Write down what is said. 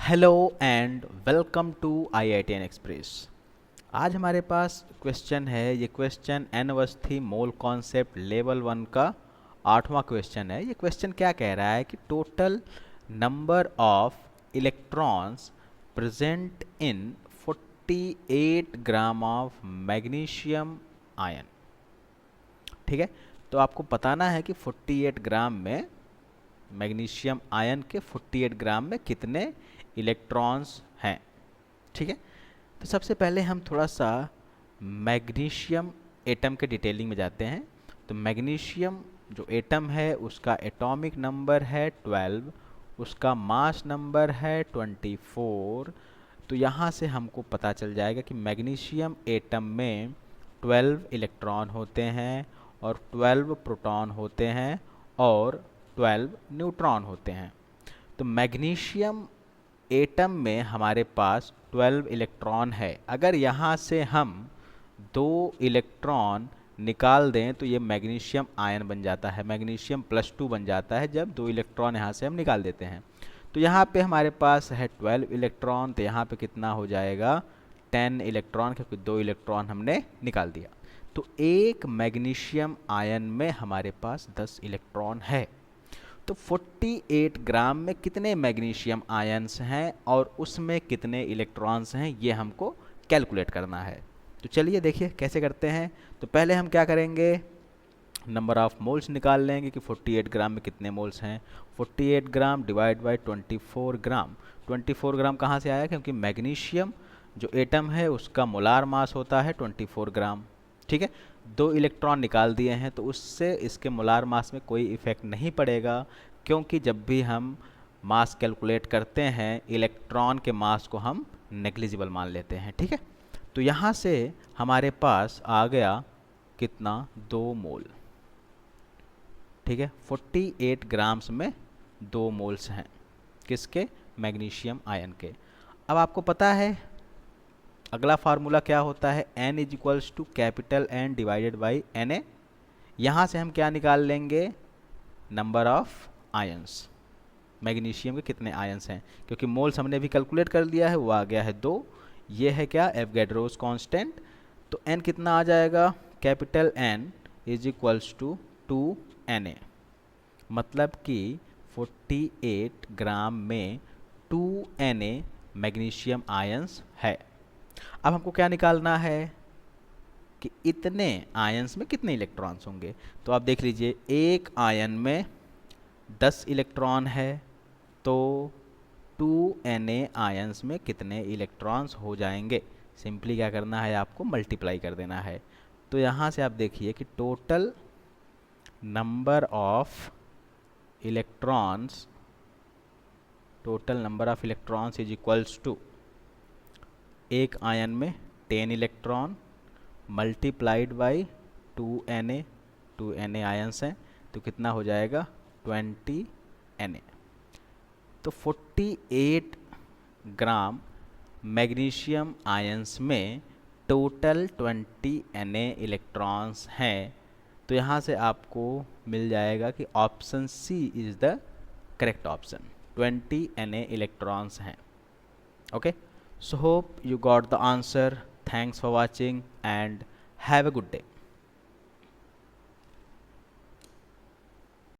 Hello and welcome to IITN express. आज हमारे पास क्वेश्चन है। ये question N Awasthi mole concept level 1 का 8वां क्वेश्चन है। ये क्वेश्चन क्या कह रहा है कि total number of electrons present in 48 gram of magnesium ion. ठीक है, तो आपको बताना है कि 48 ग्राम में मैग्नीशियम आयन के 48 ग्राम में कितने इलेक्ट्रॉन्स हैं। ठीक है, तो सबसे पहले हम थोड़ा सा मैग्नीशियम एटम के डिटेलिंग में जाते हैं। तो मैग्नीशियम जो एटम है उसका एटॉमिक नंबर है 12, उसका मास नंबर है 24। तो यहाँ से हमको पता चल जाएगा कि मैग्नीशियम एटम में 12 इलेक्ट्रॉन होते हैं और 12 प्रोटॉन होते हैं और 12 न्यूट्रॉन होते हैं। तो मैग्नीशियम एटम में हमारे पास 12 इलेक्ट्रॉन है। अगर यहाँ से हम 2 इलेक्ट्रॉन निकाल दें तो ये मैग्नीशियम आयन बन जाता है, मैग्नीशियम +2 बन जाता है जब 2 इलेक्ट्रॉन यहाँ से हम निकाल देते हैं। तो यहाँ पे हमारे पास है 12 इलेक्ट्रॉन, तो यहाँ पे कितना हो जाएगा 10 इलेक्ट्रॉन, क्योंकि 2 इलेक्ट्रॉन हमने निकाल दिया। तो एक मैग्नीशियम आयन में हमारे पास 10 इलेक्ट्रॉन है। तो 48 ग्राम में कितने मैग्नीशियम आयन्स हैं और उसमें कितने इलेक्ट्रॉन्स हैं, ये हमको कैलकुलेट करना है। तो चलिए देखिए कैसे करते हैं। तो पहले हम क्या करेंगे, नंबर ऑफ मोल्स निकाल लेंगे कि 48 ग्राम में कितने मोल्स हैं। 48 ग्राम डिवाइड बाय 24 ग्राम। 24 ग्राम कहाँ से आया, क्योंकि मैग्नीशियम जो एटम है उसका मोलार मास होता है 24 ग्राम। ठीक है, 2 इलेक्ट्रॉन निकाल दिए हैं तो उससे इसके मोलार मास में कोई इफ़ेक्ट नहीं पड़ेगा, क्योंकि जब भी हम मास कैलकुलेट करते हैं इलेक्ट्रॉन के मास को हम नेग्लिजिबल मान लेते हैं। ठीक है, तो यहाँ से हमारे पास आ गया कितना, 2 मोल। ठीक है, 48 ग्राम्स में 2 मोल्स हैं किसके, मैग्नीशियम आयन के। अब आपको पता है अगला फार्मूला क्या होता है, N is to capital N divided by Na। यहाँ से हम क्या निकाल लेंगे, नंबर ऑफ आयंस, मैग्नीशियम के कितने आयंस हैं, क्योंकि मोल्स हमने भी कैलकुलेट कर लिया है, वो आ गया है 2। ये है क्या, एवोगैड्रोस कांस्टेंट। तो N कितना आ जाएगा, capital N is equals to 2Na। मतलब कि 48 ग्राम में 2Na मैग्नीशियम आयंस है। अब हमको क्या निकालना है कि इतने आयंस में कितने इलेक्ट्रॉन्स होंगे। तो आप देख लीजिए, एक आयन में 10 इलेक्ट्रॉन है, तो 2Na आयंस में कितने इलेक्ट्रॉन्स हो जाएंगे। सिंपली क्या करना है, आपको मल्टीप्लाई कर देना है। तो यहाँ से आप देखिए कि total number of electrons is equals to एक आयन में 10 electron multiplied by 2Na। 2Na ions हैं तो कितना हो जाएगा 20Na। तो 48 ग्राम मैग्नीशियम आयंस में टोटल 20Na इलेक्ट्रॉन्स हैं। तो यहाँ से आपको मिल जाएगा कि option C is the correct option, 20Na electrons हैं। Okay, so hope you got the answer. Thanks for watching and have a good day.